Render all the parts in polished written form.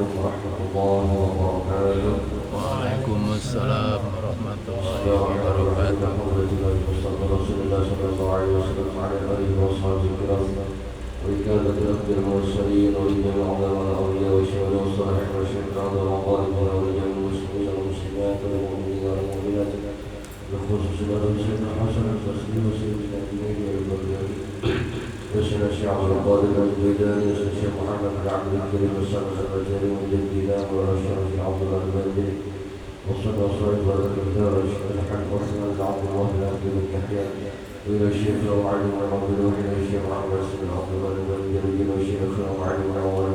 عليكم ورحمة الله وبركاته. وعليكم السلام ورحمة الله وبركاته. وبركاته. رسول الله صلى الله عليه وسلم على آله وصحبه الكرام وكافة الأنبياء والمرسلين ورجال العلماء والأولياء والشهداء والصالحين والشهداء والمقالين ورجال المسلمين والمسلمات والمؤمنين والمؤمنات بخصوص الأدب سيدنا الحسن البصري وسيدنا النبي والبغدادي وسيدنا الشيخ عبد القادر الجيلاني وسيدنا الشيخ محمد بن عبد الكريم والسلام البزاري وجدنا والأشرف عبد الله البدري وصلى الله على الكتاب الشيخ الحمد وسلم عبد الله الأبي بن يحيى وإلى الشيخ وعلي بن عبد الله وإلى الشيخ محمد بن عبد الله البدري وإلى الشيخ وعلي بن عمر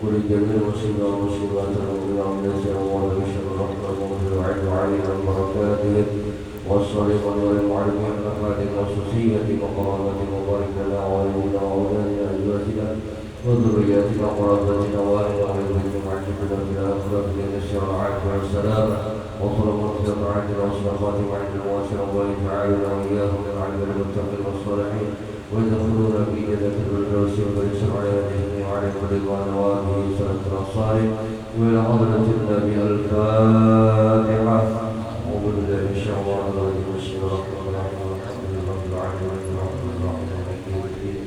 ولجميع المسلمين والمسلمات المؤمنين والنساء والبشر الرحمة والعلم عليهم وبركاته والصالح والمعلمين الأخلاق الخصوصية وقرابة وبارك لنا ووالدنا وأولادنا وأزواجنا وذرياتنا وقرابتنا وأهلنا ويرزقنا معجبنا في الآخرة من الشرعات والسلام وطلب الجماعة والصدقات وعند المواسر الله تعالى وإياهم من عبد المتقين والصالحين ويدخلون في جنة الفردوس ويسر على جميع عليهم رضوان وآله سنة الصالح وإلى حضرة النبي الفاتحة وبالله إن شاء الله الرحمن الرحيم الحمد لله رب العالمين الرحمن الرحيم مالك يوم الدين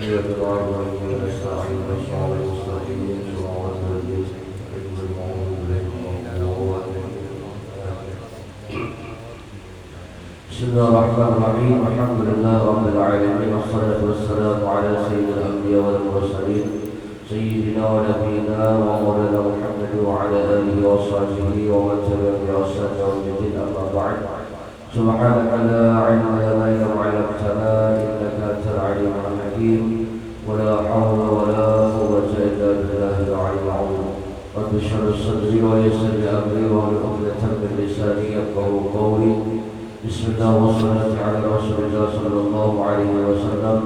إياك نعبد وإياك نستعين والصراط المستقيم صراط الذين أنعمت عليهم غير المغضوب عليهم ولا الضالين. بسم الله الرحمن الرحيم الحمد لله رب العالمين والصلاة والسلام على سيد الأنبياء والمرسلين سيدنا ونبينا ومولانا محمد وعلى آله وصحبه ومن تبعهم بإحسان يوم الدين أما بعد سبحانك لا علم لنا إلا ما علمتنا إنك أنت العليم الحكيم ولا حول ولا قوة إلا بالله العلي العظيم رب اشرح لي صدري ويسر لي أمري واحلل عقدة من لساني يفقهوا قولي بسم الله والصلاة على رسول الله صلى الله عليه وسلم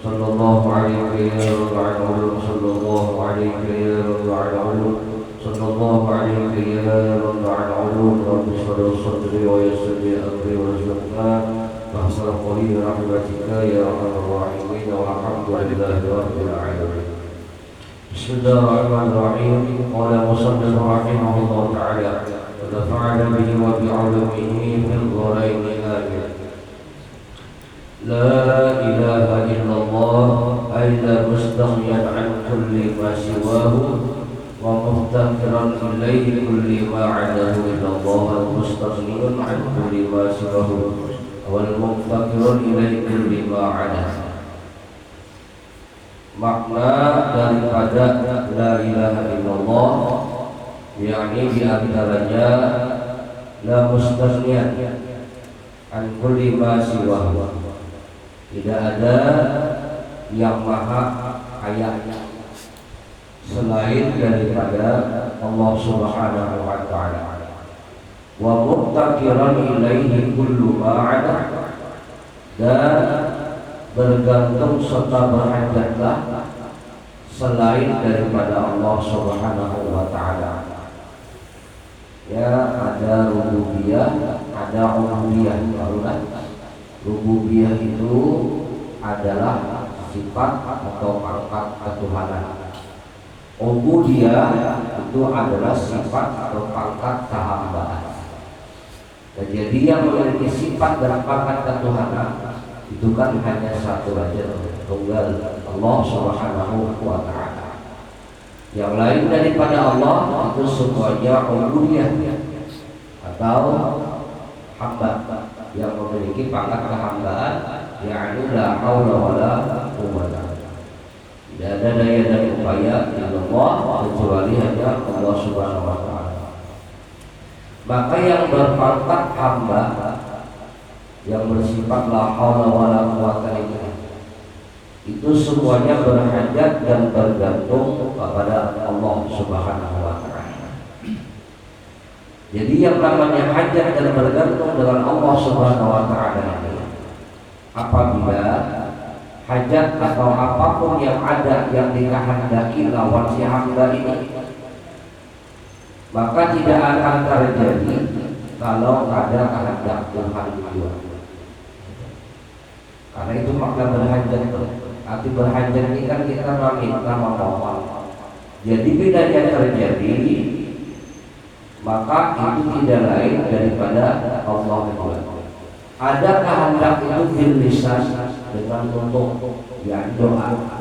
صلى الله عليك يا رب العالمين صلى الله عليك يا رب العالمين صلى الله عليك يا رب العالمين رب اشرح لي صدري ويسر لي أمري وارزقنا فاحسن قولي برحمتك يا أرحم الراحمين والحمد لله رب العالمين. بسم الله الرحمن الرحيم. قال مصنف رحمه الله تعالى ونفعنا به وبعلمه في الضرين آمين. لا إله إلا الله أي لا مستغنيا عن كل ما سواه ومفتقرا إليه كل ما عداه إلا الله المستغني عن كل ما سواه والمفتقر إليه كل ما عداه. Makna daripada la ilaha illallah yakni diantaranya la mustaghniyan an kulli ma siwa, tidak ada yang maha kaya selain daripada Allah Subhanahu wa ta'ala wa muttaqiran ilaihi kullu ma 'ada, dan bergantung serta berhajatlah selain daripada Allah Subhanahu wa ta'ala. Ya, ada rububiyah, ada uluhiyah. Rububiyah itu adalah sifat atau pangkat ketuhanan. Ubudiyah itu adalah sifat atau pangkat kehambaan. Dan jadi yang memiliki sifat dan pangkat ketuhanan itu kan hanya satu saja, tunggal, Allah Subhanahu wa ta'ala. Yang lain daripada Allah itu semuanya ubudiyah atau hamba yang memiliki pangkat kehambaan, yakni la haula wala quwwata. Tidak ada daya dan upaya dari Allah kecuali hanya Allah Subhanahu wa ta'ala. Maka yang berpangkat hamba yang bersifat la haula wala quwwata itu semuanya berhajat dan bergantung kepada Allah Subhanahu wa ta'ala. Jadi yang namanya hajat dan bergantung dengan Allah Subhanahu wa ta'ala ini, apabila hajat atau apapun yang ada yang dikehendaki lawan si hamba ini, maka tidak akan terjadi kalau ada kehendak Tuhan juga. Karena itu makna berhajat. Arti berhajat ini kan kita meminta memohon Jadi bilanya terjadi, maka itu tidak lain daripada Allah Ta'ala. Ada kehendak itu bil lisan dengan nutuk, ya doa.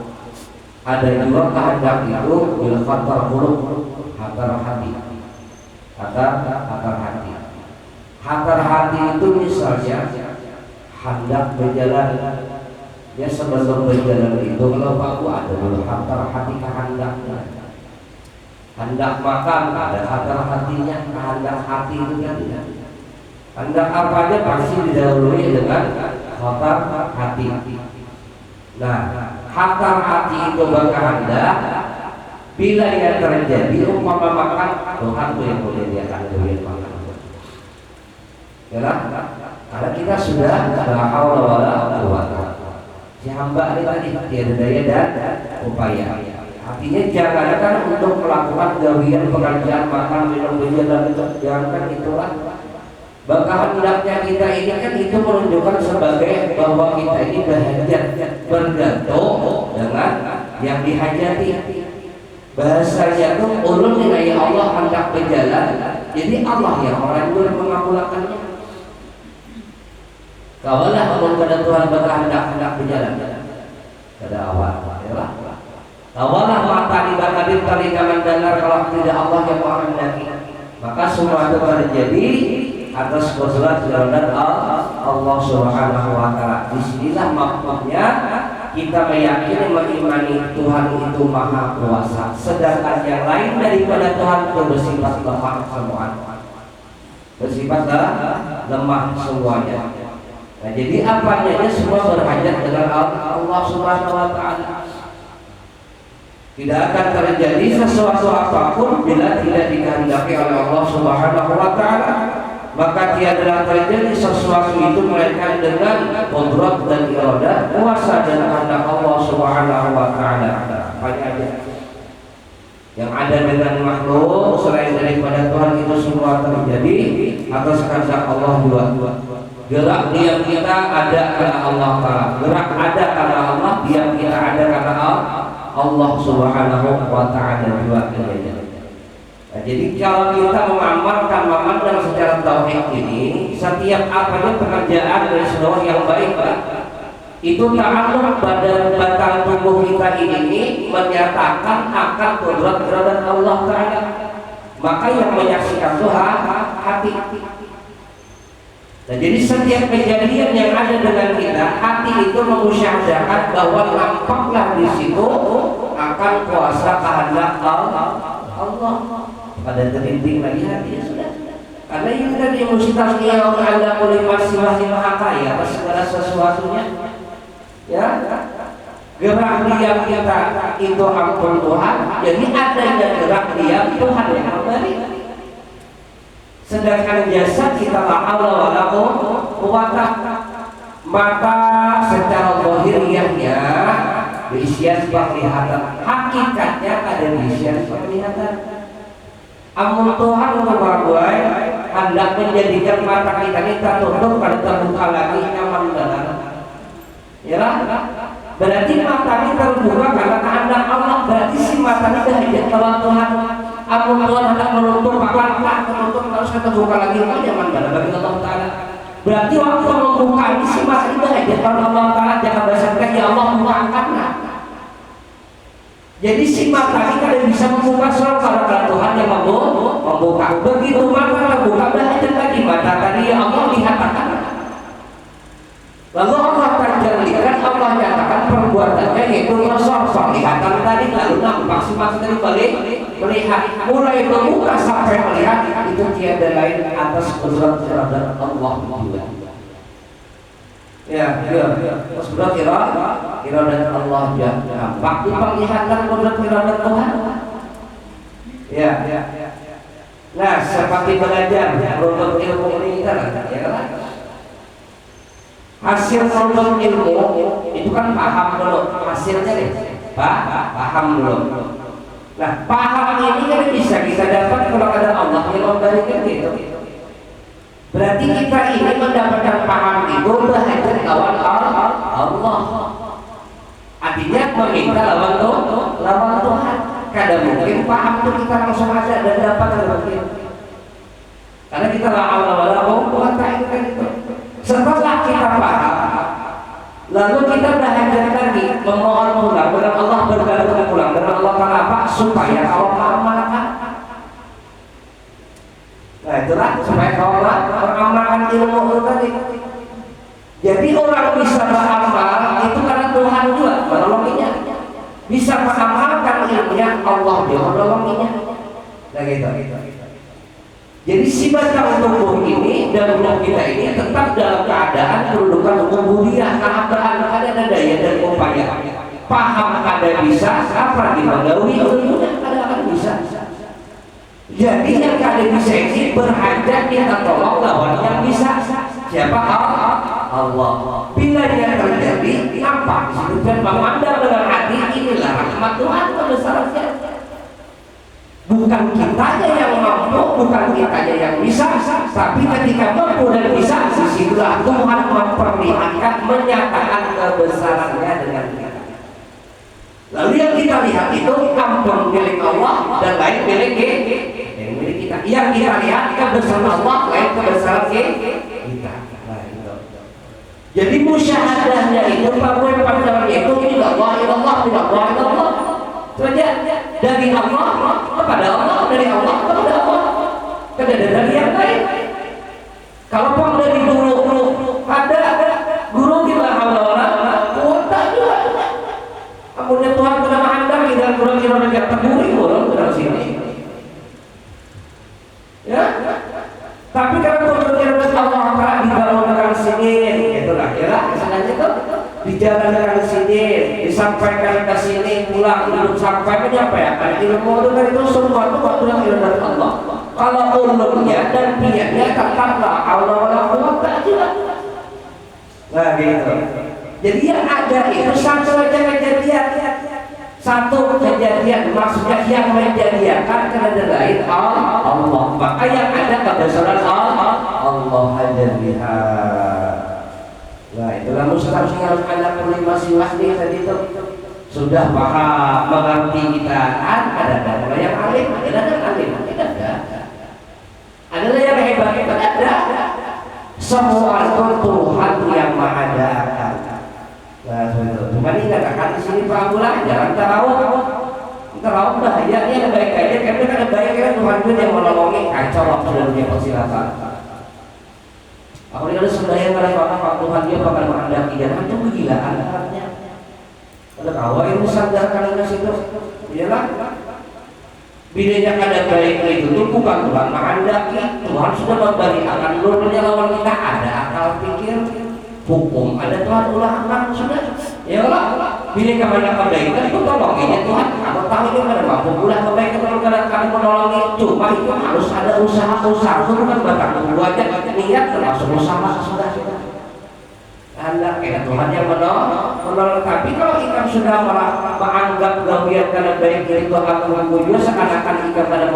Ada juga kehendak itu bil khatar qulub, hatar hati. Hatar hati. Hatar hati itu misalnya hendak berjalan. Ya sebelum berjalan itu kalau aku ada dulu hatar hati kehendaknya. Hendak makan ada hatar hatinya, kehendak hati itu kan. Hendak apa aja pasti didahului dengan hatar hati. Nah, hatar hati itu berkehendak. Bila yang terjadi umpama makan, Tuhan tuh yang boleh dia akan beri makan. Ya, karena kita sudah la haula wala quwwata. Si hamba ini tadi tiada daya dan upaya. Artinya jangankan untuk melakukan gawian pekerjaan makan minum berjalan itu, jangankan itulah. Bahkan hendaknya kita ini kan itu menunjukkan sebagai bahwa kita ini berhajat, bergantung dengan yang dihajati. Bahasanya itu ulun nilai Allah hendak berjalan, jadi Allah yang orang yang mengabulkannya. Kawalah Allah pada Tuhan berkehendak hendak berjalan pada awal. Kawalah mata di batarin telinga mendengar kalau tidak Allah yang menghendaki. Maka semua itu terjadi atas kebesaran dan Allah Subhanahu Wa Taala. Disinilah maksudnya kita meyakini mengimani Tuhan itu Maha Kuasa. Sedangkan yang lain daripada Tuhan itu bersifat lemah semua. Bersifat lemah semuanya. Nah, jadi apanya semua berhajat dengan Allah Subhanahu Wa Taala. Tidak akan terjadi sesuatu apapun bila tidak dikehendaki oleh Allah Subhanahu Wa Taala. Maka tiada terjadi sesuatu itu melainkan dengan qudrat dan iradah, kuasa dan kehendak Allah Subhanahu Wa Taala. Yang ada dengan makhluk selain daripada Tuhan itu semua terjadi atas kehendak Allah juga. Gerak diam kita ada karena Allah Ta'ala. Gerak ada karena Allah, diam kita ada karena Allah Subhanahu Wa Ta'ala juga. Nah, jadi kalau kita mengamalkan secara tauhid ini, setiap apanya pekerjaan dari seluruh yang baik, itu ta'alluq pada batang tubuh kita ini menyatakan akan qudrat iradat Allah Ta'ala. Maka yang menyaksikan Tuhan hati. Nah, jadi setiap kejadian yang ada dengan kita, hati itu mengusyahadakan bahwa nampaklah di situ akan kuasa kehendak Allah. Pada terlinting lagi hati ya sudah. Karena ini kan emosi tasbih orang ada boleh masih maha kaya atas segala sesuatunya. Ya, gerak diam kita itu ampun Tuhan. Jadi adanya gerak diam Tuhan yang memberi. Sedangkan jasad kita la haula wala quwwata. Mata secara zahiriyahnya berisian penglihatan, hakikatnya ada berisian penglihatan. Amun Tuhan memperbuai hendak menjadikan mata kita ini tertutup pada terbuka lagi nyaman benar. Ya lah. Berarti mata ini terbuka karena kehendak Allah. Berarti si mata ini berhajat kepada Tuhan. Amun Tuhan hendak menutup pelan-pelan menutup terus terbuka lagi nyaman benar bagi Allah Taala. Berarti waktu membuka ini si mata ini berhajat kepada Allah Taala. Jangan berasal ya Allah mengangkatnya. Jadi si mata ini kada bisa membuka soal karena Tuhan yang membuka. Begitu mata membuka berhajat lagi mata tadi ya Allah dikatakan. Lalu Allah terjadikan Allah nyatakan perbuatannya yaitu mesor penglihatan tadi lalu nampak si mata tadi balik melihat mulai membuka sampai melihat itu tiada lain atas qudrat iradat Allah juga. Ya, terus qudrat iradat Allah juga. Waktu penglihatan qudrat iradat Tuhan. Ya. Nah, seperti belajar menuntut ilmu ini kan, ya kan? Hasil menuntut ilmu itu kan paham dulu hasilnya deh. Paham dulu. Nah, paham ini kan bisa kita dapat kalau ada Allah yang memberikan gitu. Berarti kita ini mendapatkan paham itu berhajat lawan Allah. Artinya meminta lawan Tuhan. kadang mungkin paham tuh kita langsung ada dan dapat mungkin. Karena kita la haula wala quwwata illa billah. Setelah kita paham, lalu kita berhajat lagi memohon pulang dengan Allah, bergantung pulang dengan Allah kenapa? Supaya Allah mengamalkan. Nah itulah supaya Allah mengamalkan ilmu itu tadi. Jadi orang bisa beramal itu karena Tuhan juga menolonginya. Bisa mengamalkan ilmunya Allah juga menolonginya. Nah gitu. Jadi sifat tubuh ini dan tubuh kita ini tetap dalam keadaan kedudukan ubudiyah, keadaan ada daya dan upaya. Paham ada bisa, apa dimagawi ilmunya ada bisa. Jadi yang ada bisa ini berhajat kita tolong lawan yang bisa. Siapa? Allah. Bila dia terjadi, nampak disebutkan memandang dengan hati inilah rahmat Tuhan kebesarannya. Bukan kitanya yang mampu, bukan kitanya yang bisa, tapi ketika mampu dan bisa, disitulah Tuhan memperlihatkan, menyatakan kebesarannya dengan kita. Lalu yang kita lihat itu ampun milik Allah dan lain milik kita. Yang kita lihat kebesaran Allah, lain kebesaran kita. Jadi musyahadahnya itu, pandangannya itu Allah, saja dari Allah kepada Allah, dari Allah kepada Allah, tidak dari yang lain. Kalau pun dari guru ada guru kita kuota juga. Amunnya Tuhan sudah menghendaki dan guru-guru yang terguri guru dari sini. Ya, tapi kalau guru-guru Allah dibangun dengan sini, itulah kira kesannya itu. Dijalankan ke sini, disampaikan ke sini, pulang belum sampai menyampaikan ilmu itu kan itu semua itu waktu yang ilmu dari Allah. Kalau ulumnya dan niatnya tetaplah Allah wala quwwata aja. Nah gitu. Jadi yang ada itu satu saja kejadian, satu kejadian maksudnya yang menjadikan karena lain Allah. Maka yang ada kebesaran Allah aja lihat. Nah itulah mustahil harus ada masing-masing tadi itu sudah paham mengerti kita ada yang alim, ada alim, tidak ada yang hebat, tidak ada. Semua itu Tuhan yang maha ada. Nah cuma ini katakan di sini Pak Abdullah jangan tahu bahayanya baik aja karena ada baiknya Tuhan itu yang menolongi kacau waktu dan dia persilakan. Aku ini harus sembahyang pada Pak Tuhan dia bakal menghendaki dan itu kegilaan artinya. Ada kawan yang sadarkan dengan situ, iyalah. Bilanya ada baik itu bukan Tuhan menghendaki, Tuhan sudah memberi akan nurnya lawan kita ada akal pikir, hukum ada Tuhan ulang sudah. Iyalah. Bila kepada kebaikan itu tolonginya Tuhan. Aku tahu itu ada mampu ulah kebaikan kalau kami menolongi, cuma itu harus ada usaha-usaha itu bukan batang tunggu aja niat termasuk usaha sudah. Anda kayak Tuhan yang menolong. Tapi kalau ikan sudah menganggap gawian karena baik itu aku menguju seakan-akan ikan pada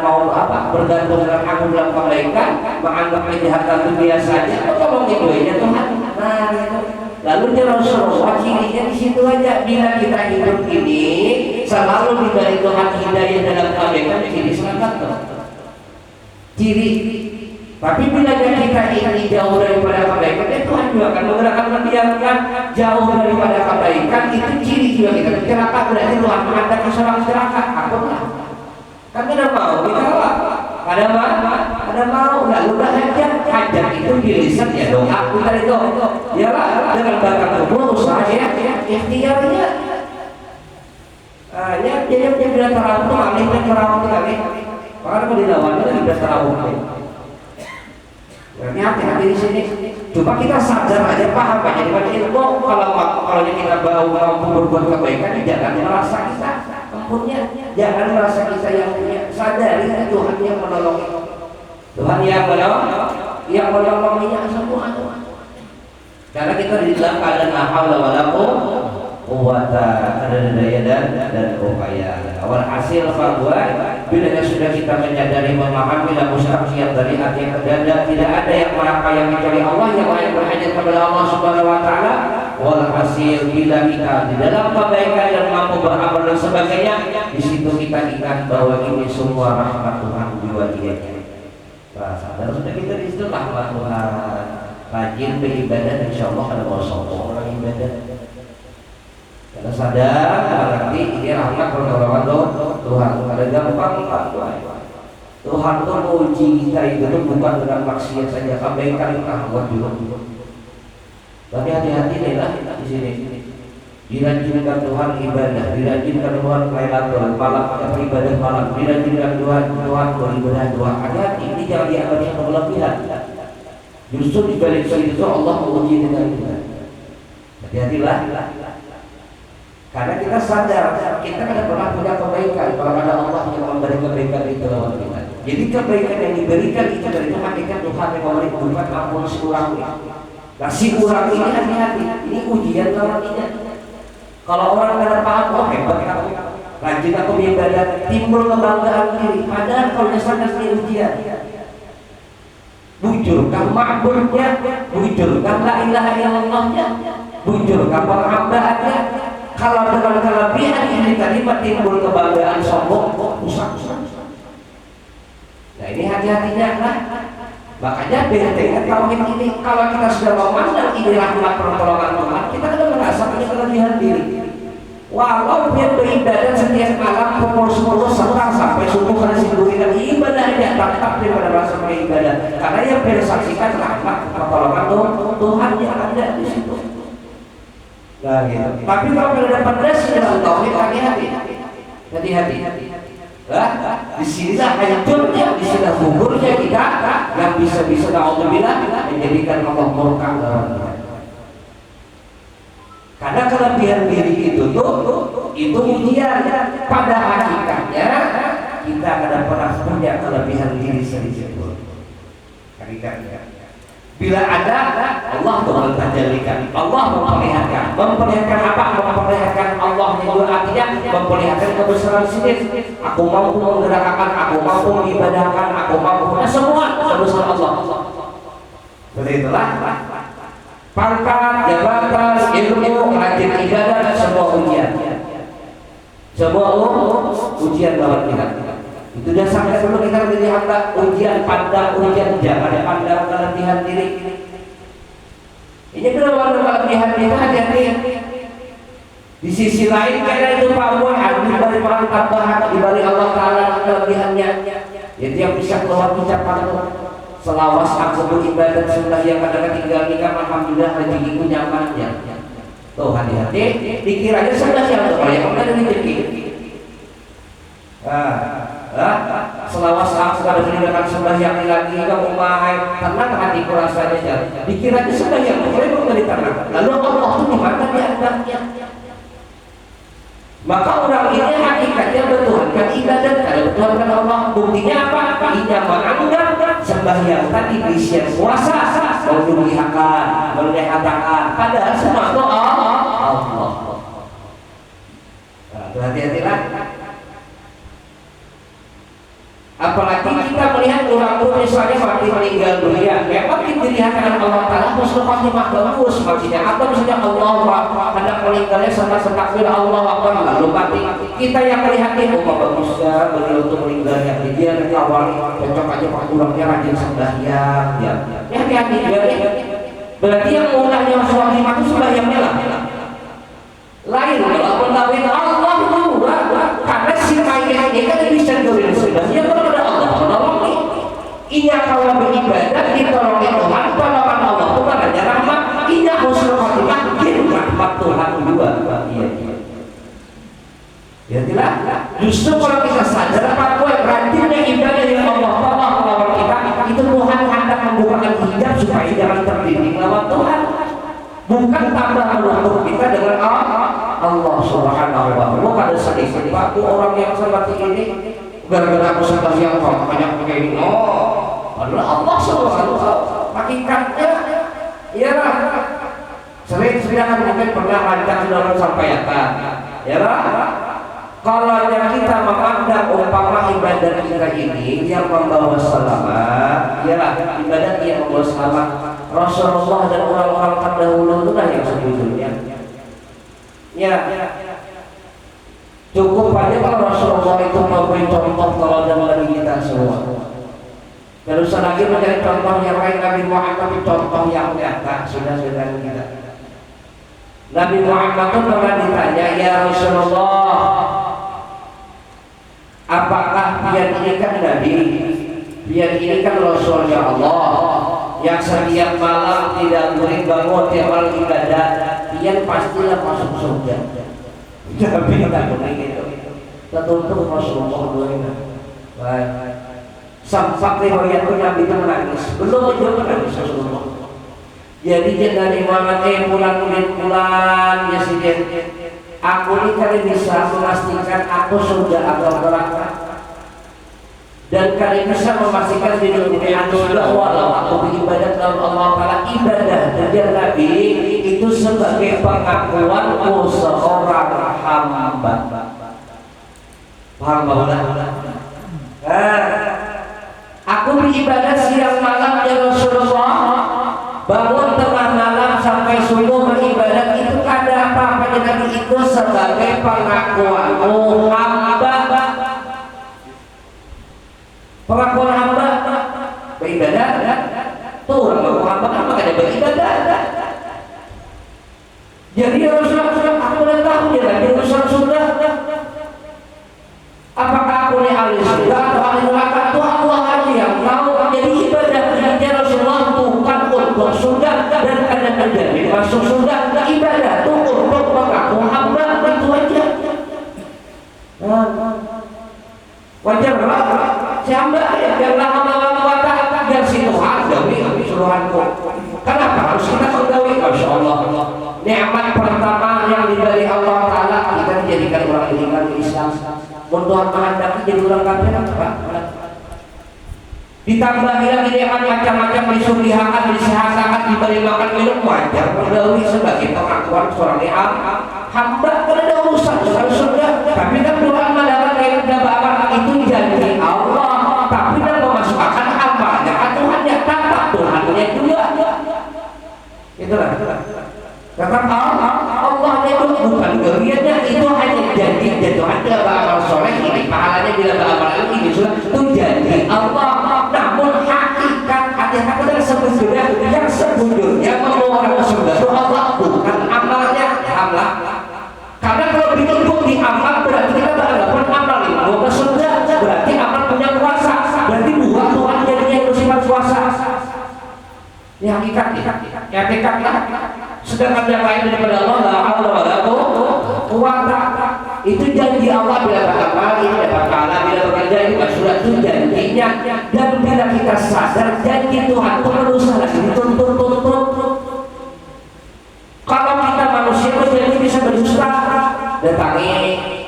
mau apa bergantung dengan aku dalam kebaikan, menganggap kejahatan itu biasa aja. Tolong itu aja Tuhan. Nah itu. Lalu dia Rasulullah cirinya di situ aja. Bila kita hidup ini selalu diberi Tuhan hidayah dalam kebaikan, ciri selamat tuh. Ciri. Tapi bila kita ini jauh daripada kebaikan, Tuhan juga akan menggerakkan membiarkan jauh daripada kebaikan. Itu ciri juga kita celaka, berarti Tuhan menghendaki seorang celaka. Aku lah. Kan ada mau kita lah. Ada mau lalu hajat itu dilisan ya doa kita itu. Ya lah dengan bakat tubuh usahanya ikhtiarnya. Dia bilang terawih tuh alim dan terawih tuh alim. Maka kalau dilawan itu sudah terawih. Berarti hati-hati di sini. Cuma kita sadar aja paham aja dengan ilmu kalau kita mampu berbuat kebaikan jangan merasa kita punya, jangan merasa kita yang punya. Sadari Tuhan yang menolong, Tuhan yang menolonginya semua. Karena kita di dalam keadaan la haula wala quwwata, ada daya dan upaya. Awal hasil bahwa bila sudah kita menyadari memahami dan mustaqiyat dari hati yang terjadi, tidak ada yang maha kaya kecuali Allah yang berhajat kepada Allah Subhanahu wa taala. walhasil bila kita di dalam kebaikan dan mampu beramal dan sebagainya, di situ kita ingat bahwa ini semua rahmat Tuhan juga dia. Sadar sudah kita di situ rahmat Tuhan. Rajin beribadah, insya Allah ada mau sombong orang ibadah. Karena sadar nanti ini rahmat pertolongan Tuhan. Ada gampang Tuhan tuh menguji kita itu bukan dengan maksiat saja, kebaikan Allah juga. Tapi hati-hati deh lah di sini. Dirajinkan Tuhan ibadah, dirajinkan Tuhan Lailatul malam beribadah malam, dirajinkan Tuhan beribadah doa. Hati-hati, ini jangan dianggap yang berlebihan. Justru di balik itu Allah menguji dengan kita. Hati-hatilah. Karena kita sadar kita tidak pernah punya kebaikan kalau ada Allah yang memberi kebaikan itu lewat kita. Jadi kebaikan yang diberikan itu dari Tuhan, Tuhan yang memberi bukan ampun si orang ini. Nah si orang ini hati-hati, ini ujian lawan kita. Kalau orang tidak paham, oh hebat aku, rajin aku beribadah, timbul kebanggaan diri. Padahal kalau misalkan ini ujian, bujurkan makhluknya, bujurkan la ilaha illallahnya, bujurkan penghambaannya. Kalau dengan kelebihan ini tadi timbul kebanggaan sombong, rusak. Nah ini hati-hatinya kan. Makanya bentengnya tauhid ini. Kalau kita sudah memandang ini rahmat pertolongan Tuhan, kita akan merasa punya kelebihan diri. Walau dia beribadah setiap malam pukul 10 serang sampai subuh karena sibukkan ibadahnya, tetap dia pada merasa beribadah. Karena yang bersaksikan rahmat pertolongan Tuhan yang ada di situ. Nah, gitu. Tapi kalau kita dapat dasar dalam tauhid, hati-hati. Di sinilah hancurnya, di sinilah gugurnya kita yang bisa-bisa naudzubillah menjadikan Allah murka. Karena kelebihan diri itu ujian. Pada hakikatnya kita tidak pernah punya kelebihan diri sedikit pun. Hakikatnya. Bila ada, Allah mentajalikan, Allah memperlihatkan apa? Memperlihatkan Allah itu artinya memperlihatkan kebesaran sendiri. Aku mampu menggerakkan, aku mampu mengibadahkan, aku mampu semua kebesaran Allah. Seperti itulah. Pangkat, jabatan, ilmu, rajin ibadah, semua ujian. Semua ujian lawan kita. Itu dasarnya dulu kita menjadi hamba ujian pandang, ujian jangan pandang kelebihan diri. Ini benar-benar kelebihan kita hati-hati. Di sisi lain karena itu Pak Boy harus diberi tambahan diberi Allah Taala kelebihannya. Jadi yang bisa keluar ucapan selawas aku beribadah sudah yang kadang tinggal nikah alhamdulillah rezekiku nyamannya. Tuh hati-hati. Dikiranya sudah yang yang ada rezeki. Selawas aku pada meninggalkan sembahyang lagi kamu mahal tenang hatiku rasanya dikiranya sembahyang boleh menjadi tenang. Lalu Allah itu dimana dianggapnya? Maka orang ini hakikatnya bertuhankan ibadah, kalau bertuhankan Allah buktinya apa? Ia menganggap sembahyang tadi isian puasa mendulihakan, menehatakan padahal semua itu Allah. Hati-hatilah. Apalagi kita melihat orang tua misalnya mati meninggal dunia, memang dilihat dengan Allah Taala husnul khotimah bagus maksudnya, atau misalnya Allah hendak meninggalnya sampai takbir Allah Akbar lalu mati, kita yang melihat itu bagus ya beliau untuk meninggalnya dia dari awal cocok aja pak kurangnya rajin sembahyang ya hati-hati berarti yang mulanya suami itu sembahyangnya lah lain kalau mengetahui Allah juga karena si mayat ini kan bisa diberi sembahyang kalau ada Allah menolongi. Iya kalau beribadah ditolongi Tuhan, tolongan Allah bukan hanya rahmat, iya husnul khotimah rahmat Tuhan juga. Iya. Ya tidak. Justru kalau kita sadar Pak Boy rajinnya ibadah yang Allah tolong lawan kita, itu Tuhan hendak membukakan hijab supaya jangan terbimbing lawan Tuhan. Bukan tambah menutup kita dengan Allah Subhanahu wa taala. Bukan sedikit waktu orang yang seperti ini gara-gara aku sembahyang banyak begini. Adalah Allah Subhanahu wa taala. Hakikatnya ya sering mungkin pernah rancang sudah sampaikan. Ya kalau yang kita memandang umpama ibadah kita ini yang membawa selamat, ya ibadah yang membawa selamat Rasulullah dan orang-orang terdahulu itu lah yang sebetulnya. Ya, cukup aja kalau Rasulullah itu memberi contoh teladan bagi kita semua. Dan usah lagi mencari contoh yang lain. Nabi Muhammad tapi contoh yang nyata sudah kita. Nabi Muhammad itu pernah ditanya, ya Rasulullah, apakah pian ini kan Nabi, pian ini kan Rasulnya Allah, yang setiap malam tidak boleh bangun tiap malam ibadah, pian pastilah masuk surga. Nabi tidak boleh gitu. Tertutup Rasulullah doain. Baik. Sampai riwayat Nabi itu menangis. Belum aja menangis Rasulullah. Jadi dari Muhammad bulan ya sih, aku ini kalian bisa memastikan aku surga atau neraka, dan kalian bisa memastikan di dunia surga walau aku beribadat kepada Allah Taala. Ibadah dari Nabi itu sebagai pengakuanku seorang hamba. Paham bahwa aku beribadat siang malam ya Rasulullah, bangun tengah malam sampai subuh beribadat, itu ada apa-apa Nabi itu sebagai pengakuanmu hamba. Pengakuan hamba beribadat tuh orang hamba kan makanya beribadat. Jadi Rasulullah aku udah tahu dia lagi urusan surga. Apakah aku ini ahli surga atau ahli neraka? Itu Allah aja yang tahu. Jadi ibadah kerja Rasulullah bukan untuk surga dan ada menjadi masuk surga. Ibadah itu untuk mengaku hamba, itu aja. Wajar lah, si hamba yang lama-lama kata biar si Tuhan gawi suruhanku. Kenapa harus kita menggawi? Masya Allah. Nikmat pertama yang diberi Allah Taala kita dijadikan orang beriman Islam. Tuhan menghendaki jadi orang kafir apa? Ditambahi lagi nikmat macam-macam, disulihakan, disehatkan, diberi makan minum, wajar menggawi sebagai pengakuan seorang hamba. Karena ada urusan surga. Tapi kan Tuhan mengatakan itu janji Allah, tapi dan memasukkan hambanya kan Tuhannya, tetap Tuhannya juga. Itulah. Tetap Allahnya itu bukan gawiannya, itu hanya janji Tuhan. Bila beramal soleh ini pahalanya, bila beramal ini itu janji Allah. Namun hakikat hati-hati dan sebetulnya yang sebetulnya membawa orang surga itu Allah, bukan amalnya, amal. Karena kalau dituntut di amal berarti kita beranggapan amal ini mau ke surga, berarti amal punya kuasa, berarti buah Tuhan jadinya itu sifat kuasa. Ini hakikat lah. Sedangkan yang lain daripada Allah la haula wala quwwata, itu janji Allah. Bila beramal ini dapat pahala, bila bekerja ini sudah itu janjinya. Dan bila kita sadar janji Tuhan itu berusaha lagi dituntut. Kalau kita manusia berjanji bisa berdusta, datangi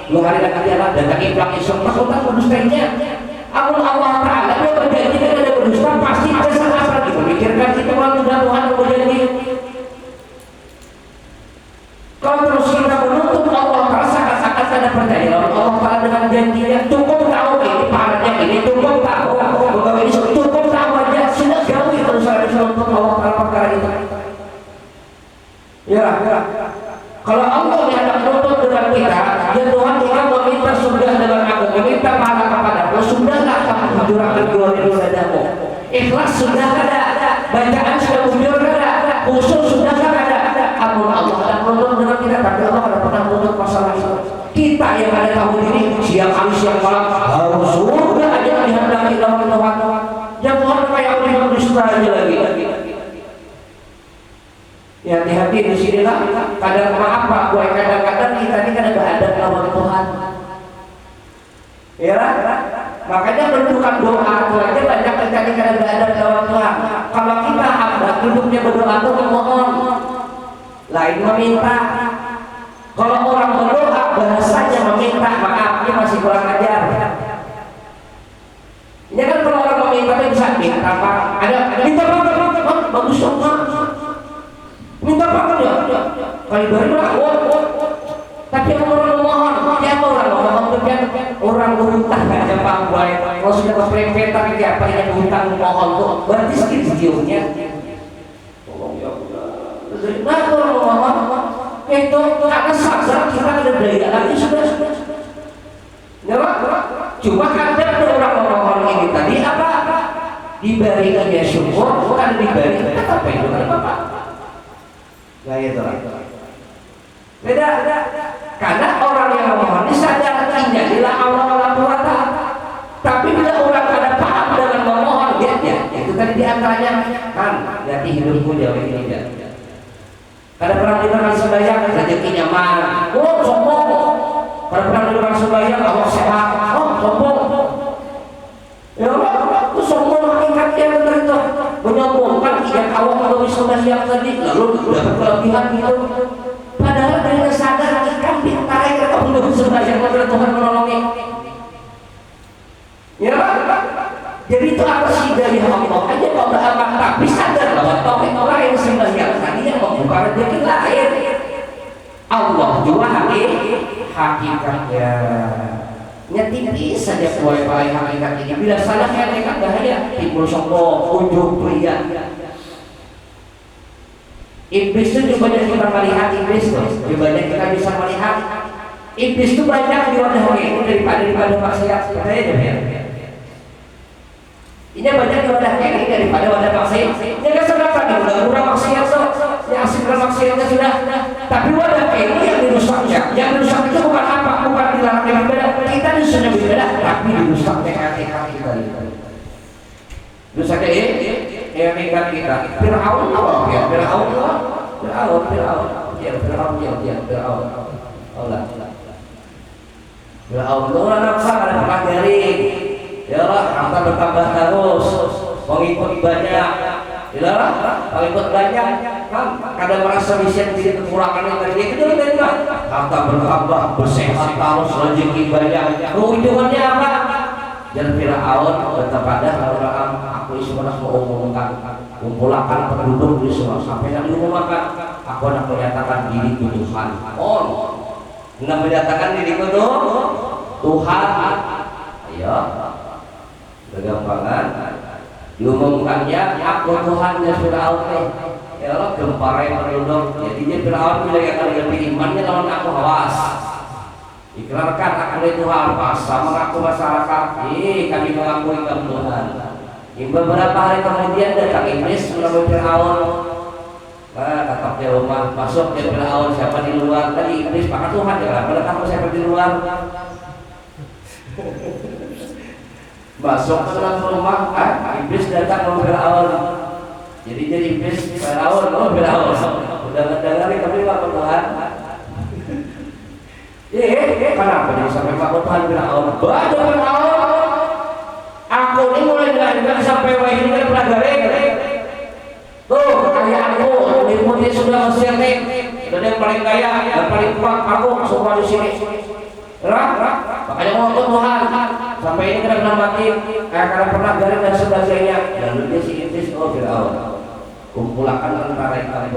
2 hari lagi jalan, datangi pulang esok, takutkan berdustanya. Amun Allah Ta'ala dia berjanji dan ada berdusta, pasti ada salah lagi memikirkan kita orang sudah Tuhan berjanji. Kalau terus kita menuntut Allah Ta'ala seakan-akan ada percaya Allah Ta'ala dengan janjinya, cukup tahu ini pahalanya ini, cukup tahu bahwa ini cukup tahu aja, sudah gawi terus ada menuntut Allah Ta'ala perkara itu. Ya. Kalau Allah yang menuntut dengan kita, ya Tuhan kita meminta surga dengan aku, meminta pahala kepadamu, sudahlah kamu mencurahkan doa-doa. Ikhlas sudah ada, bacaan sudah muncul ada, khusus sudah ada. Amun Allah ada menuntut dengan kita, tapi Allah ada pernah menuntut masalah itu. Kita yang ada tahun ini siang hari siang malam harus surga aja dihendaki dalam Tuhan. Yang Tuhan kayak orang berdusta aja lagi. Ya hati-hati di sinilah. Kadang maaf Pak, kadang-kadang kita ini kadang ada lawan Tuhan. Ya, makanya menentukan doa itu aja banyak terjadi kadang ada lawan Tuhan. Kalau kita hamba hidupnya berdoa itu memohon, lain meminta. Kalau orang berdoa bahasanya meminta, maaf dia masih kurang ajar. Ini kan kalau orang meminta itu bisa minta apa? Ada minta apa? Bagus semua. Minta apa ya? Kayak dari mana? Tapi orang memohon, siapa orang memohon? Orang berhutang aja Pak Boy. Kalau sudah keprepetan apa yang berhutang memohon tuh berarti sedikit jiwanya. Nah, kalau itu karena sadar kita ada daya lagi sudah. Ya, cuma ada orang-orang ini tadi apa? Diberikannya syukur, bukan diberikan apa itu apa? Ya itu lah. Beda. Karena orang yang memohon sadar jadilah Allah Ta'ala. Tapi bila orang ada paham dengan memohon, ya itu tadi diantaranya kan, jadi hidupku jauh ini tidak. Kada pernah dengar sembahyang rezekinya mana? Oh sombong. Kada pernah dengar sembahyang Allah sehat. Oh sombong. Ya Allah, aku sombong hakikatnya benar itu. Menyombongkan jika Allah kalau sembahyang tadi lalu dapat kelebihan itu. Padahal dari sadar ikan bintang kita belum sembahyang kepada Tuhan menolongnya. Ya, jadi itu atas hidayah Allah aja kalau amat tapi sadar bahwa tauhid orang yang sembahyang tadi yang membuka rezeki lain. Allah juga hakikatnya. Nyetipis saja poin-poin hakikat ini. Bila salah hakikat bahaya timbul sombong, ujub, pria. Iblis itu juga banyak kita melihat iblis tuh. Lebih banyak kita bisa melihat iblis itu banyak di wadah ini daripada maksiat. Katanya demikian. Ini banyak di wadah ini daripada wadah maksiat. Ini kan seberapa nih udah murah maksiat tuh. Yang asik maksiatnya sudah. Tapi wadah ini yang dirusaknya. Yang dirusak itu bukan apa? Bukan dilarang yang beda. Kita disuruh beda, tapi dirusaknya hakikat kita. Rusaknya hakikat kita. Fir'aun Allah ya. Fir'aun. Allah. Fir'aun itu anak ada pelajari. Ya Allah, harta bertambah terus, pengikut banyak. Ya Allah, pengikut banyak. Kan kadang merasa bisa menjadi kekurangan yang tadi itu juga. Harta bertambah, bersehat terus, rezeki banyak. Ujungnya apa? Dan Fir'aun berkepada orang aku sebenarnya mau umumkan kumpulkan penduduk di semua sampai yang diumumkan aku nak menyatakan diri Tuhan. Nak menyatakan diri Tuhan. Ayo, bergampangan diumumkannya aku Tuhannya Fir'aun. Ya Allah gemparai penduduk. Jadinya Fir'aun bila yang lebih imannya lawan aku awas. Ikrarkan aku itu Tuhan, sama mengaku masyarakat. Kami mengakui kamu Tuhan. Beberapa hari kemudian datang iblis menemui Fir'aun. Tetap di rumah, masuk ke Fir'aun, siapa di luar? Tadi iblis pakai Tuhan ya, pada kamu siapa di luar? Masuk ke dalam rumah, iblis datang menemui Fir'aun. Jadi iblis Fir'aun, Fir'aun. Udah ngedengari kami ngaku Tuhan. Kenapa jadi sampai ngaku Tuhan Fir'aun? Baca Fir'aun. Aku ini mulai dilahirkan sampai wahyu dari pelajari. Tuh kayak aku meliputi sudah Mesir nih. Dan yang paling kaya, yang paling kuat aku semua di sini. Makanya mau Tuhan sampai ini kena mati karena pernah garing dan sebagainya. Lalu dia si iblis Fir'aun. Kumpulkan tentara ikan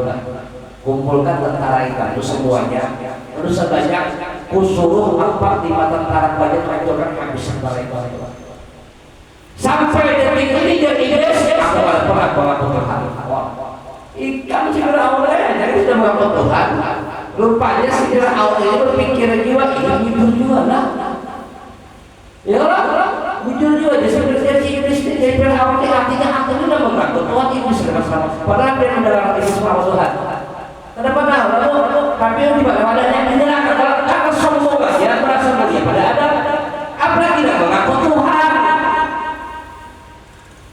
kumpulkan tentara ikan itu semuanya. Terus sebanyak kusuruh 45 tentara banyak hancurkan habis tentara ikan. Sampai detik ini jadi iblis aku pernah mengaku Tuhan. Ikan si Fir'aun jadi sudah mengaku Tuhan. Rupanya si Fir'aun ini berpikir jiwa ini jujur juga lah. Ya Allah, jujur juga. Jadi si iblis ini jadi Fir'aun ini artinya aku sudah mengaku Tuhan iblis sama-sama. Padahal dia mendalam iblis sama Tuhan. Kenapa lalu tapi yang dibalik wadahnya menyerahkan karena sombong ya merasa mulia pada Adam. Apalagi tidak mengaku Tuhan.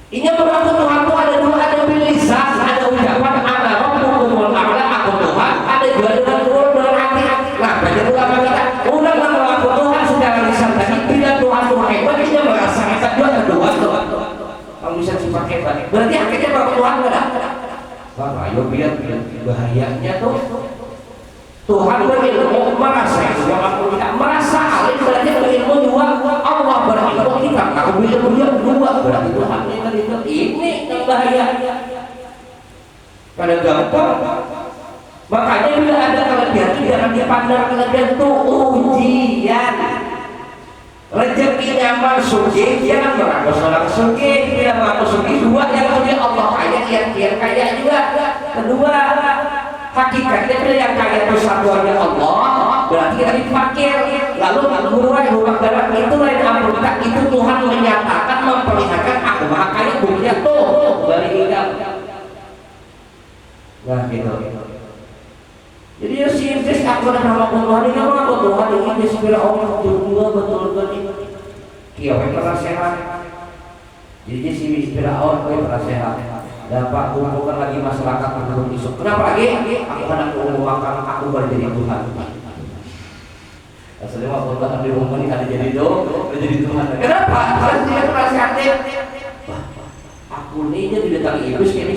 Ini mengaku Tuhan itu ada dua, ada bilisan, ada ucapan, ada rabbukumul a'la, aku Tuhan, ada juga dengan turun dengan hati. Nah, bagi ulama kita, ulang mengaku Tuhan secara lisan tadi, bila Tuhan hebat, dia merasa hebat juga kedua Tuhan. Kamu bisa sifat hebat. Berarti akhirnya mengaku Tuhan enggak ada. Wah, ayo biar bahayanya tuh. Tuhan berilmu merasa ilmu, aku tidak merasa alim berarti berilmu juga. Allah berilmu kita, aku berilmu dia dua berarti Tuhan ini yang bahaya. Pada gampang. Makanya bila ada kelebihan itu jangan dipandang kelebihan itu ujian. Rezekinya masuk jangan mengaku seorang suki, tidak mengaku suki dua yang punya Allah kaya, yang kaya juga. Kedua Hakikatnya bila yang kaya itu satuannya Allah, berarti kita dipakai. Lalu guruan rumah dalam itu lain amruka, itu Tuhan menyatakan memperlihatkan aku maha kaya, buktinya tuh balik ingat. Nah gitu. Jadi ya si iblis aku dan nama Tuhan ini apa Tuhan ini iblis bila Allah berdua betul-betul ini kiawe pernah sehat. Jadi si iblis bila Allah pernah sehat. Dapat kumpulkan lagi masyarakat belum isuk. Kenapa lagi? Aku hendak mengumumkan aku jadi Tuhan. Asalnya waktu Tuhan di rumah ini ada jadi jadi Tuhan. Kenapa? Karena dia pernah sehat. Aku ini dia didatangi iblis ini.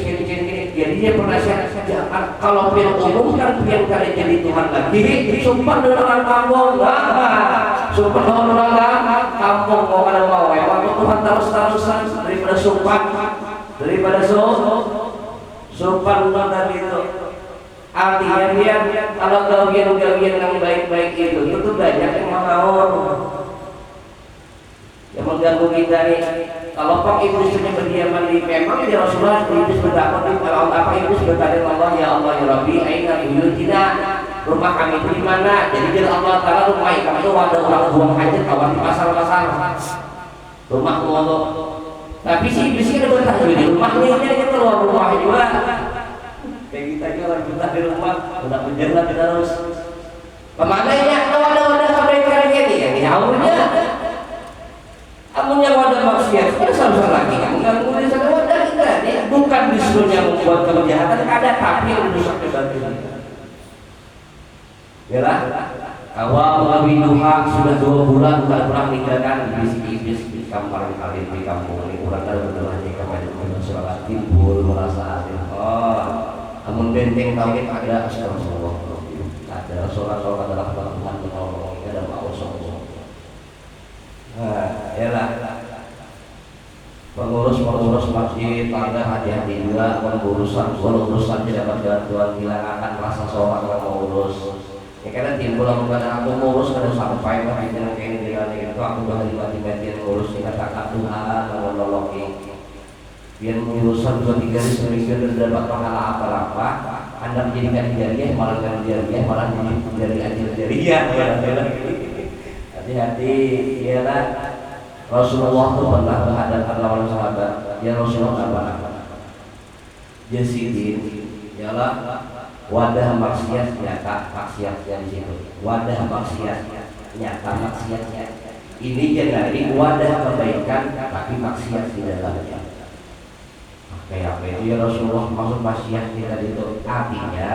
Jadi dia pernah jangan kalau pian umum kan pian kali jadi Tuhan lagi sumpah dengan orang kampung sumpah dengan orang kampung mau ada mau waktu Tuhan terus-terusan daripada sumpah sumpah tadi itu artinya dia kalau gawian yang baik-baik itu banyak yang mau yang mengganggu kita nih. Kalau Pak iblisnya berdiaman di memang ya Rasulullah iblis berdakwah di apa iblis bertanya Allah ya Rabbi aina buyutina rumah kami itu di mana? Jadi dia Allah Taala rumah kami itu wadah orang buang hajat kawan di pasar rumah Allah. Tapi si iblis ini bertanya di rumahnya ini keluar rumah juga. Kayak kita aja orang kita di rumah udah berjalan terus. Kemana ya? Kalau ada wadah kebaikan ini ya jauhnya. Amun yang wadah maksiat, ya sama lagi yang mengganggu di sana wadah kita ini bukan disuruhnya membuat kejahatan ada tapi yang rusak kebatin. Yalah, awal Nabi Nuh sudah 2 bulan bukan pernah meninggalkan iblis di kampung kali di kampung ini kurang ada benarnya kepada masyarakat timbul merasa adil. Amun benteng tauhid ada astagfirullah. Ada sholat adalah Tuhan menolong kita dan Allah SWT. Yalah pengurus masjid pada hati-hati juga urusan tidak bergantuan hilangan rasa sholat kalau urus ya karena timbul kepada aku ngurus kada sampai dengan kayak ini itu aku udah mati-matian ngurus ini kata Tuhan menolongi biar urusan 2-3 hari seminggu dan dapat pahala apa-apa Anda menjadikan jariah malah jadi jariah hati-hati ialah Rasulullah itu pernah menghadapkan lawan sahabat ya Rasulullah apa jasidin ialah wadah maksiat nyata maksiatnya di situ wadah maksiat nyata maksiatnya ini jadi wadah kebaikan tapi maksiat di dalamnya kayak apa itu ya Rasulullah maksud maksiat kita itu artinya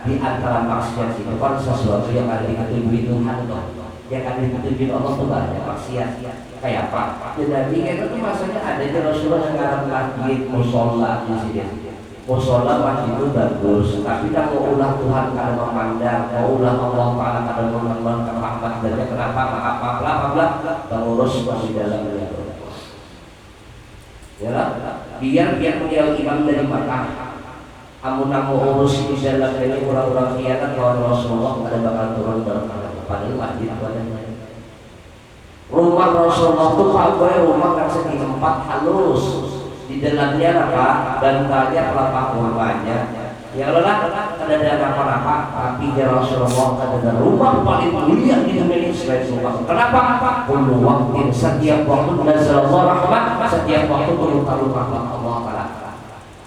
di antara maksiat itu kan sesuatu yang ada di ketujuh Tuhan toh yang ada di ketujuh Allah tuh banyak maksiat kayak apa? Jadi itu maksudnya ada di Rasulullah sekarang masjid musola di sini. Musola masjid itu bagus, tapi kita mau ulah Tuhan karena memandang, mau ulah Allah Taala karena memandang rahmat dan kenapa apa pengurus masih dalam dunia. Ya lah, biar menjauh imam dari Makkah. Amun urus di dalam ini orang-orang khianat lawan Rasulullah ada bakal turun dalam padahal masjid ada. Rumah Rasulullah itu pakai rumah yang segi 4 halus di dalamnya apa bantalnya kelapa kurmanya ya lelah ada apa tapi ya Rasulullah ada rumah paling mulia di dunia selain rumah kenapa? Kullu waktin setiap waktu nazarullah rahmat setiap waktu turun rahmat Allah Ta'ala.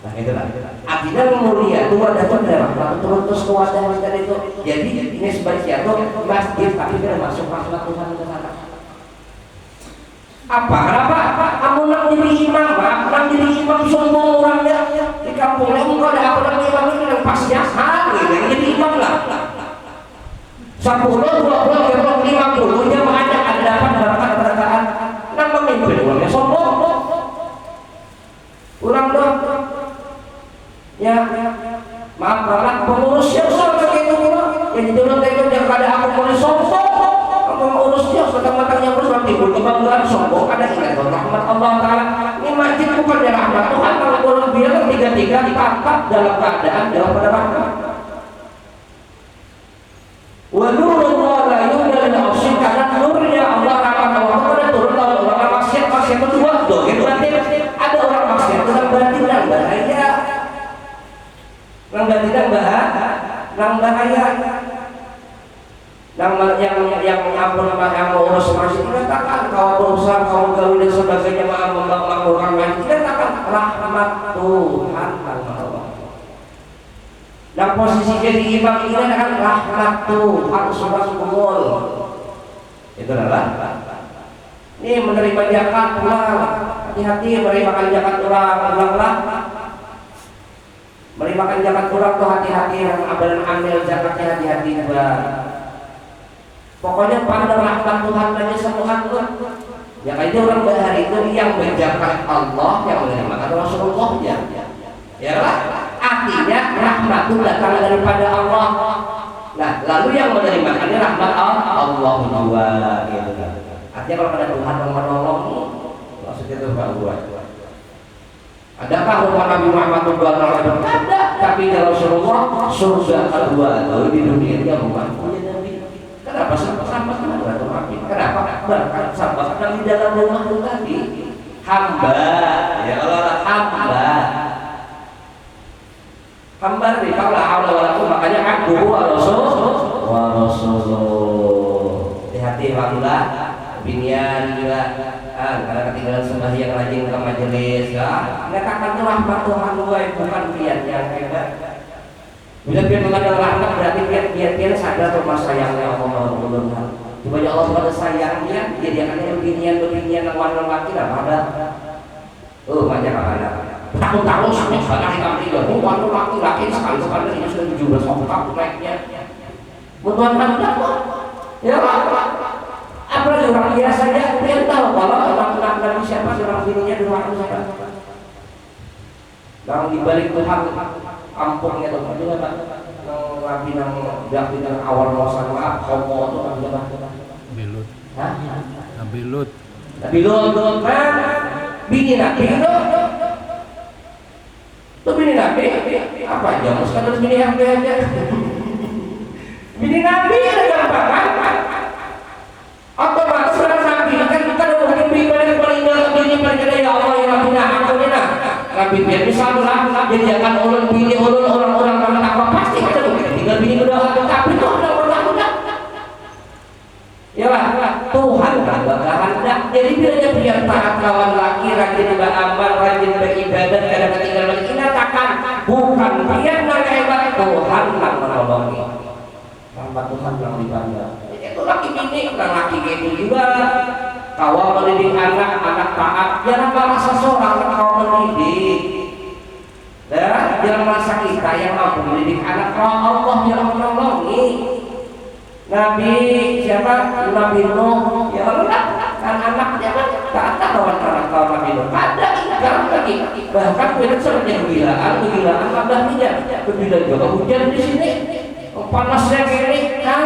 Nah itulah artinya mulia itu ada rahmat turun terus ke wadah itu jadi ini sebaliknya itu masjid tapi tidak masuk rahmat Tuhan ke sana. Kenapa? Kamu nak jadi imam, sombong orangnya di kampung ini enggak ada apa lagi imam ini yang pasti asal, yang jadi imam lah. 10, 20, 50 nya mengajak ada dapat berkat-berkatan, nak memimpin orangnya sombong. Orang dong, ya, maaf banget pengurus yang sama gitu, yang di dalam itu yang ada aku boleh sombong. Urusnya sedang-sedangnya bersama timbul kebanggaan sombong ada ingat rahmat Allah Ta'ala ini masjid bukan rahmat Tuhan kalau orang bilang 3-3 ditangkap dalam keadaan jauh pada rahmat wa nurullah la yudal al-asyik karena nurnya Allah Ta'ala turun lalu orang maksiat berdua tuh itu nanti ada orang maksiat orang batin dan bahaya orang batin dan bahaya nang bahaya. Yang mau urus masjid dikatakan kau berusaha kau gawe dan sebagainya mengamalkan masjid dikatakan rahmat Tuhan Allah. Dan posisi jadi imam ini adalah rahmat Tuhan subhanallah. Itu adalah ini menerima zakat pulang, hati-hati menerima zakat ulanglah. Menerima zakat pulang tuh hati-hati, yang ambil zakatnya hati-hati juga. Pokoknya pada rahmat Tuhan aja semua Tuhan. Ya kayaknya orang bahar itu yang menjakat Allah, yang menerima Rasulullah ya lah. Artinya rahmat itu datang daripada Allah. Nah, lalu yang menerimakannya rahmat Allah juga gitu kan. Artinya kalau ada Tuhan yang menolong, maksudnya itu Pak buat. Adakah rumah Nabi Muhammad SAW? Ada, tapi ya Rasulullah surga kedua di dunia dia bukan punya Nabi. Kenapa sampai beratu Nabi? Kenapa berkat sampai di dalam rumah itu tadi? Hamba, ya Allah hamba di kaulah Allah walaupun makanya aku wa rasulullah. Hati-hati wallah binian juga karena ketinggalan sembahyang rajin ke majelis ya. Mereka akan rahmat Tuhan bukan pian yang hebat. Bila pian mengandung rahmat berarti pian sadar rumah sayangnya Allah Subhanahu. Coba ya Allah pada sayangnya dia akan binian lawan laki lah pada. Banyak apa tahun-tahun sampai sekarang kami bukan laki-laki sekali ini sudah 17 tahun naiknya. Butuhan hendak ya apalagi orang biasa aja dia tahu kalau orang siapa sih orang bininya di ruangan saya. Dalam dibalik Tuhan kampungnya tuh dia Pak nang awal masa maaf homo tuh apa Bilut. Hah? Bilut. Bini nabi itu tuh bini nabi apa aja mesti harus bini nabi aja. Bini nabi ada gambaran otomatis orang nabi kan kita udah beribadah paling pada ya Allah ya Nabi nabi biar bisa jadi akan ulun bini orang apa pasti ada tinggal bini udah tapi itu ada orang ya lah Tuhan kan kehendak. Jadi bila dia taat lawan laki rajin beramal rajin beribadah kadang ketinggalan lagi katakan bukan dia yang hebat Tuhan yang menolongi. Rahmat Tuhan yang dibangga. Itu laki bini laki gitu juga. Kau mendidik anak taat jangan merasa seorang kau mendidik. Jangan merasa kita yang mampu mendidik anak Allah yang menolongi. Nabi siapa? Nabi Nuh ya Allah kan anaknya kan tak ada kawan Nabi Nuh ada ikan lagi bahkan kita sebenarnya kegilaan abah tidak kegilaan juga hujan di sini panasnya kiri kan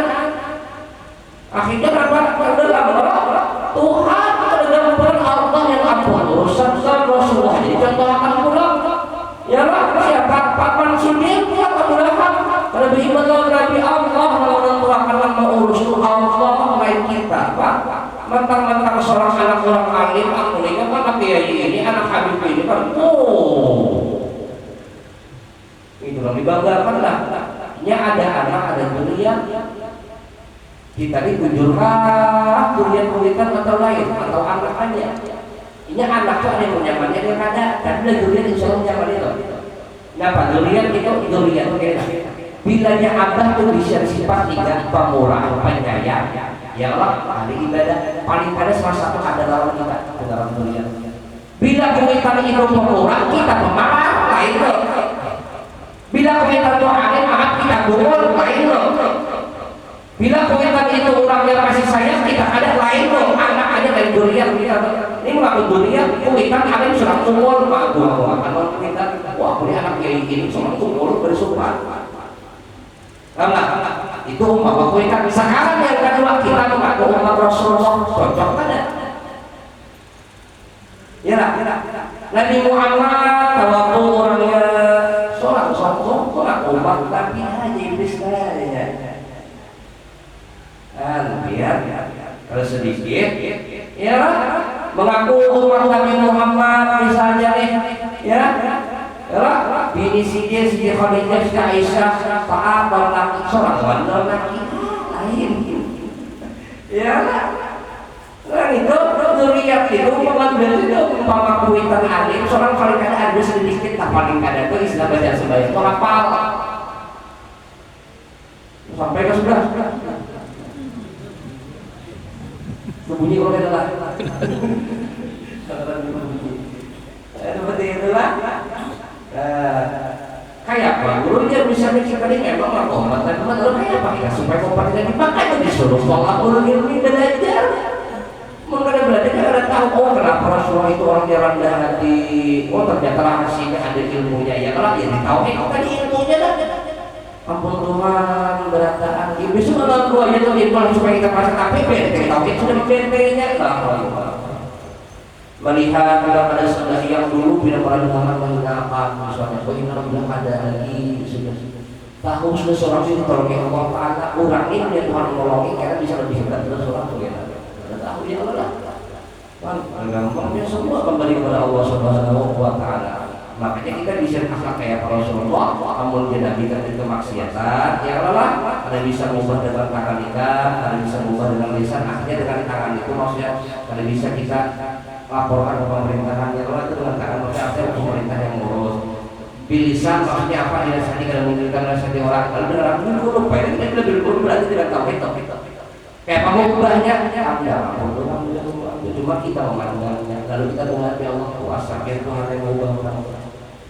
akhirnya apa Tuhan ada Allah yang ampun urusan Rasulullah jadi contoh akan pulang ya lah siapa papan sini dia kemudahan lebih iman Nabi Allah akan mengurus Allah lain kita Pak mentang-mentang seorang anak orang alim aku ini anak kiai ini anak habib ini kan itu yang dibanggakan lah nya ada anak ada dunia kita dikujurkan durian-durian atau lain atau anak aja ini anak tuh ada yang nyamannya dia ada tapi durian insya Allah nyaman itu kenapa durian itu durian bilanya abah tuh bisa sifat tiga pemurah penyayang ya Allah ahli ibadah paling pada salah satu ada dalam kita dalam dunia bila kita itu pemurah kita pemarah lain loh bila kita itu alim amat kita gurul lain loh bila kita itu orang yang kasih sayang kita ada lain loh anak aja dari dunia kita ini melakukan dunia kita alim sudah kumul pak akan kita wah ini anak kayak gini semua kumul bersumpah itu umat kita sekarang yang kedua kita mengaku umat Rasulullah cocok ada ya lah Nabi Muhammad waktu orangnya sholat umat tapi hanya iblis ya biar kalau sedikit ya mengaku umat Nabi Muhammad misalnya nih ya bini Ini Siti Khadijah, Siti Aisyah, sahabat laki seorang wanita laki lain. Ya, nah itu duriat itu mengambil itu umpama kuitan alim seorang paling kada ada sedikit tak paling kada itu istilah baca sembahyang itu hafal sampai ke sebelah berbunyi kalau kada lah seperti itulah kayak apa gurunya bisa mikir tadi memang lah obat dan teman lalu kayak apa ya supaya obat tidak dipakai disuruh sholat guru ini belajar mengenai belajar karena tahu oh kenapa Rasulullah itu orangnya rendah hati oh ternyata rahasianya ada ilmunya ya kalau ya tahu tadi ilmunya lah ampun Tuhan berataan ya besok kalau keluarnya tuh ilmu supaya kita merasa KPP tahu itu sudah BPT-nya lah melihat pada sembahyang dulu bila para ulama mengingatkan misalnya bagaimana bilang ada lagi sudah tahu sudah seorang itu tolongin Allah Ta'ala kurangin dia Tuhan menolongin karena bisa lebih hebat dari seorang itu ya ada tahu ya Allah kan gampangnya semua kembali kepada Allah Subhanahu wa Ta'ala makanya kita bisa akhlak kayak para Rasulullah namun dia nabi kan itu kemaksiatan ya Allah ada bisa mengubah dengan tangan kita ada bisa mengubah dengan lisan akhirnya dengan tangan itu maksudnya ada bisa kita laporkan ke pemerintahan yang lain itu dengan tangan maksudnya pemerintah yang ngurus bilisan maksudnya apa dirasani kalau menginginkan rasani orang kalau dengan orang itu lupa ini kita lebih dulu berarti tidak tahu itu kayak pengubahnya ada cuma kita memandangnya lalu kita menghadapi Allah kuasa biar Tuhan yang mengubah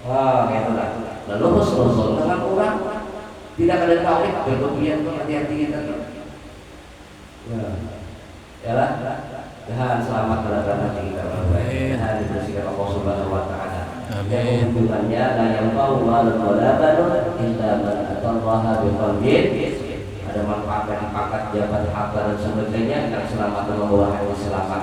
orang gitu lah lalu Rasul dengan orang tidak ada tauhid berlebihan hati-hati kita ya lah dan selamat berada hati kita dan dibersihkan Allah Subhanahu wa Ta'ala. Amin. Hubungannya la yanfa'u malun wala banun illa man atallaha biqalbin. Ada manfaat dari pangkat jabat harta dan sebagainya yang selamat dan membawa hati selamat.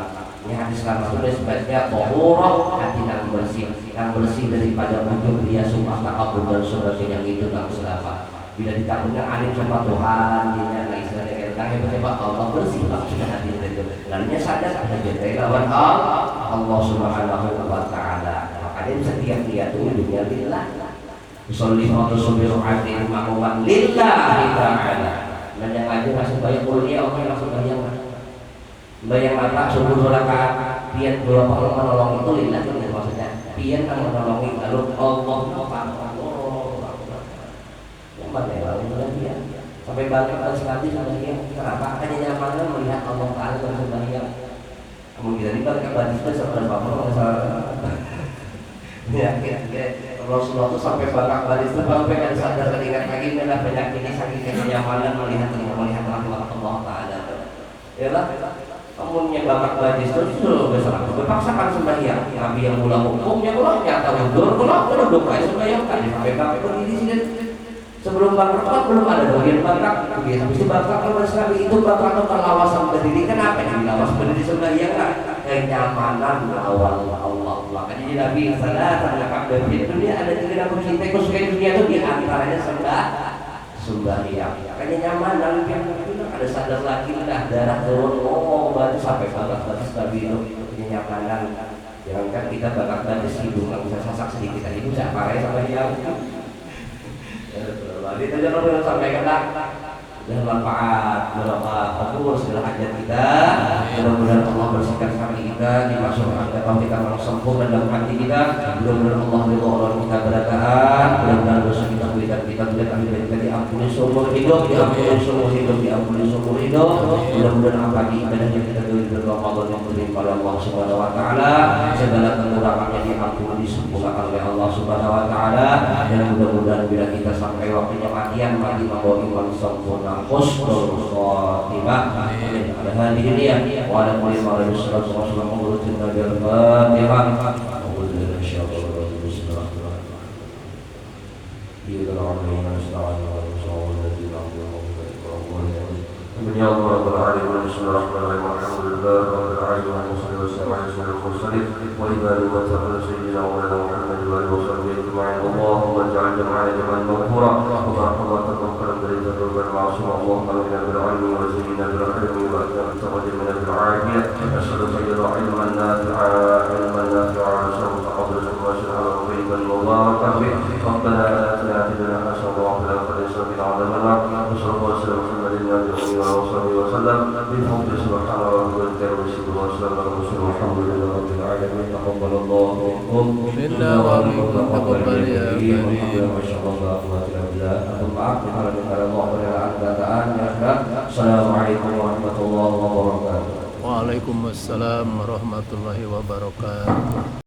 Ini hati selamat itu sebaiknya tahurah hati yang bersih daripada ujung dia sumpah takabur dan sebagainya itu yang selamat. Bila ditakutkan alim sama Tuhan dia istilahnya kayak hebat Allah bersih maksudnya hati itu lalunya sadar ada jadi lawan Allah Subhanahu wa Ta'ala makanya setiap dia tuh hidupnya lillah usolli wa tusalli alaihi ma'muman lillahi ta'ala dan yang aja langsung bayang kuliah orang langsung bayang apa subuh rakaat pian dua kalau menolong itu lillah itu maksudnya pian kan menolongi lalu Allah sampai bangkit pada sekali sembahyang kenapa? Hanya nyaman melihat Allah Ta'ala dalam sembahyang namun kita ini bangkit pada itu sebenarnya masalah ya Rasulullah itu sampai bangkit pada itu sampai kan sadar ketika lagi mendah penyakit ini saking kenyamanan melihat rahmat Allah Ta'ala ya lah namunnya bangkit pada itu besar berpaksakan sembahyang Nabi yang mula hukumnya kalau nyata mundur kalau duduk kayak sembahyang kan sampai bangkit berdiri sini sebelum bangkrut belum ada bagian bangkrut habis itu bangkrut kalau sekali itu bangkrut itu lawasan berdiri kenapa jadi lawas berdiri sembahyang kan kenyamanan awal Allah makanya di Nabi salah ternyata dari dunia ada tiga dapat cinta kesukaan dunia itu di antaranya sembahyang makanya nyaman lalu ada sadar lagi udah darah turun batu sampai batas Nabi itu kenyamanan jangankan kita batas hidung nggak bisa sasak sedikit aja bisa pakai sama dia Jadi tadi orang sampaikan dengan manfaat beberapa kabur segala hajat kita. Mudah-mudahan Allah bersihkan hati kita, dimasukkan dalam kita yang sempurna dalam hati kita. Mudah-mudahan Allah ridho orang kita berkahan. Mudah-mudahan dosa kita kita kita diampuni seumur hidup, diampuni seumur hidup, diampuni seumur hidup. Mudah-mudahan apa ibadah yang kita beri berdoa yang beri pada Allah Subhanahu Wa Taala, segala kekurangannya diampuni disempurnakan oleh Allah Subhanahu Wa Taala. Dan mudah-mudahan bila kita sampai waktunya mati membawa iman sempurna. Husnul khatimah. Amin. Ala hadhihi niyyah wa ala kulli ma rasul sallallahu alaihi wasallam al-Fatihah. A'udzu billahi minasyaitonir rajim. Bismillahirrahmanirrahim. Ya Allah Rabbul Alamin. Bismillahirrahmanirrahim. Alhamdulillah rabbil alamin. Wassalatu wassalamu ala asyrofil mursalin wa ibadah wa ta'ala sayyidina wa ala Muhammad wa alihi washabbihi ajma'in. Allahumma ij'al jam'ana jam'an maghfura wa rahmatan karam dari dzurban ma'sum. Allahumma inna bil 'ilmi wa zayyina bil 'ilmi wa aj'al tawajjahna bil 'afiyah. Asyhadu an la ilaha illallah ilman nafi'a wa asyhadu anna muhammadan rasulullah. Rabbana العالمين تقبل الله منكم منا ومنكم تقبل يا كريم. Masya Allah, alhamdulillah. Maaf kalau ada perkataan yang enggak. Assalamualaikum warahmatullahi wabarakatuh. Waalaikumsalam warahmatullahi wabarakatuh.